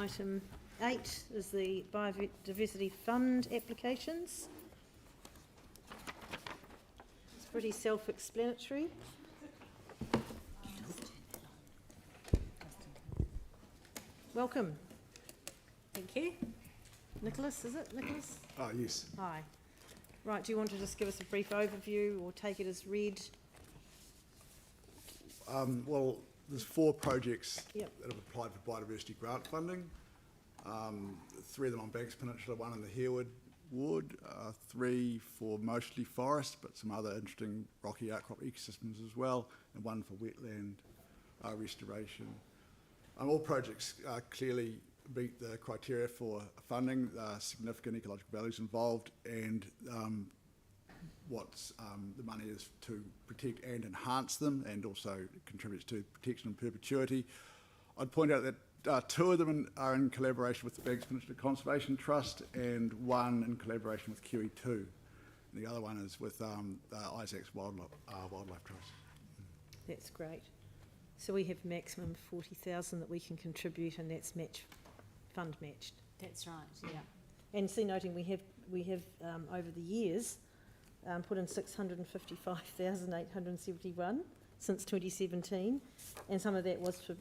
item 8 is the Biodiversity Fund applications. It's pretty self-explanatory. Welcome. Thank you. Nicholas, is it? Nicholas? Yes. Hi. Right, do you want to just give us a brief overview or take it as read? Well, there's 4 projects Yep. that have applied for biodiversity grant funding. 3 of them on Banks Peninsula, 1 in the Harewood ward, 3 for mostly forest, but some other interesting rocky outcrop ecosystems as well, and 1 for wetland restoration. All projects clearly meet the criteria for funding, significant ecological values involved, and what's the money is to protect and enhance them, and also contributes to protection and perpetuity. I'd point out that 2 of them are in collaboration with the Banks Peninsula Conservation Trust, and 1 in collaboration with QE2. And the other one is with Isaac's Wildlife Trust. That's great. So we have maximum 40,000 that we can contribute, and that's fund matched. That's right, yeah. And see, noting we have over the years put in 655,871 since 2017, and some of that was for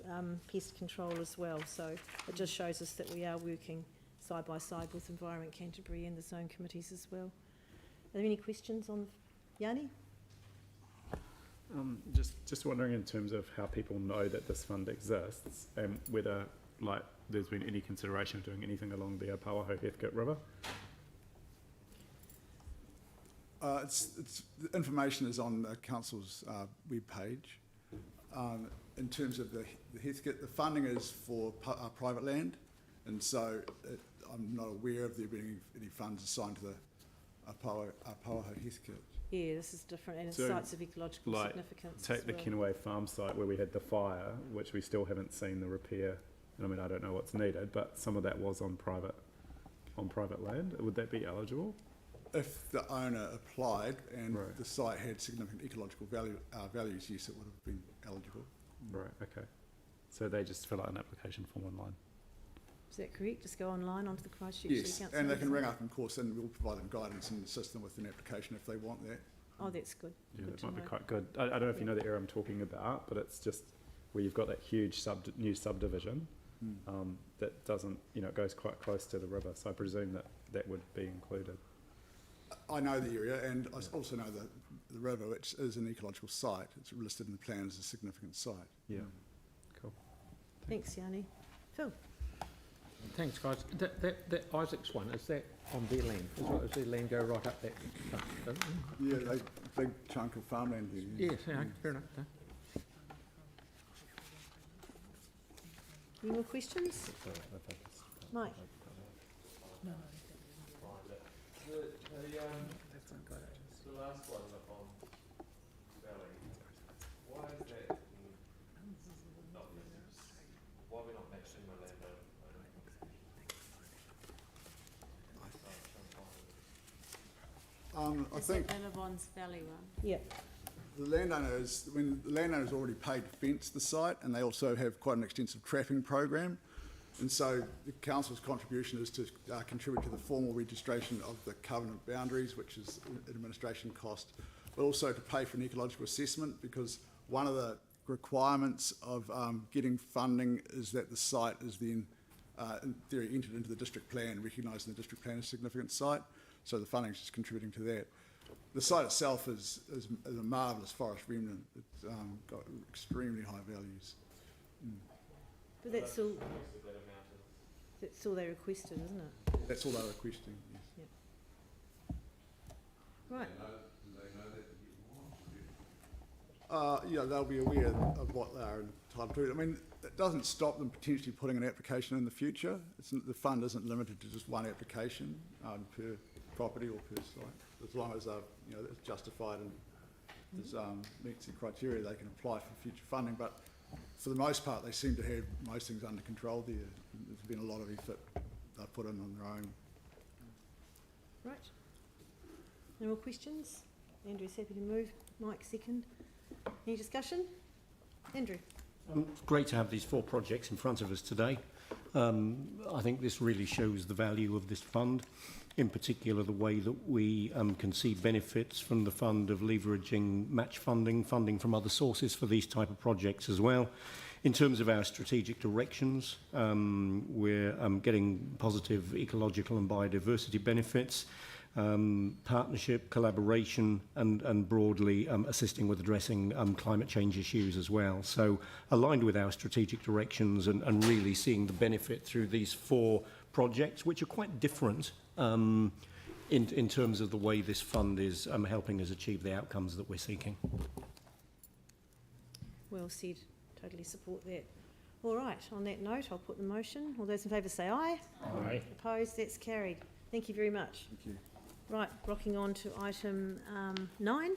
pest control as well. So it just shows us that we are working side by side with Environment Canterbury and the zone committees as well. Are there any questions on Yanni? Just wondering in terms of how people know that this fund exists, and whether there's been any consideration of doing anything along the Apawaho Heathcote River. The information is on the council's web page. In terms of the Heathcote, the funding is for private land, and so I'm not aware of there being any funds assigned to the Apawaho Heathcote. Yeah, this is different, and it's So, sites of ecological significance. Take as the well. Kenaway farm site where we had the fire, which we still haven't seen the repair. And I mean, I don't know what's needed, but some of that was on private land. Would that be eligible? If the owner applied and Right. the site had significant ecological values, yes, it would have been eligible. Right. Okay. So they just fill out an application form online. Is that correct? Just go online onto the Christchurch Yes, City Council and they can website? ring up, of course, and we'll provide them guidance and assist them with an application if they want that. Oh, that's good. Yeah, Good that to might be know. quite good. I don't know if you know the area I'm talking about, but it's just where you've got that huge new subdivision that doesn't, it goes quite close to the river. So I presume that would be included. I know the area, and I also know the river, which is an ecological site. It's listed in the plan as a significant site. Yeah. Cool. Thanks, Yanni. Phil? Thanks, guys. That Isaac's one, is that on their land? Does their land go right up that? Yeah, a big chunk of farmland there. Yes, yeah, fair enough. No. Any more questions? Mike? The last one on Valley, why is that not used? Why are we not matching the landowner? I think The Billabon's Valley one. Yeah. the landowners already paid to fence the site, and they also have quite an extensive trapping program. And so the council's contribution is to contribute to the formal registration of the covenant boundaries, which is an administration cost, but also to pay for an ecological assessment, because one of the requirements of getting funding is that the site is then, in theory, entered into the district plan, recognised in the district plan as a significant site. So the funding is just contributing to that. The site itself is a marvellous forest remnant. It's got extremely high values. But that's all they requested, isn't it? That's all they were requesting, yes. Right. Yeah, they'll be aware of what they are entitled to. I mean, it doesn't stop them potentially putting an application in the future. The fund isn't limited to just one application per property or per site. As long as it's justified and meets the criteria, they can apply for future funding. But for the most part, they seem to have most things under control there. There's been a lot of effort they've put in on their own. Right. No more questions? Andrew's happy to move. Mike, second. Any discussion? Andrew? It's great to have these 4 projects in front of us today. I think this really shows the value of this fund, in particular the way that we can see benefits from the fund of leveraging match funding from other sources for these type of projects as well. In terms of our strategic directions, we're getting positive ecological and biodiversity benefits, partnership, collaboration, and broadly assisting with addressing climate change issues as well. So aligned with our strategic directions and really seeing the benefit through these 4 projects, which are quite different in terms of the way this fund is helping us achieve the outcomes that we're seeking. Well said. Totally support that. All right, on that note, I'll put the motion. All those in favour say aye. Aye. Opposed? That's carried. Thank you very much. Thank you. Right, rocking on to item 9,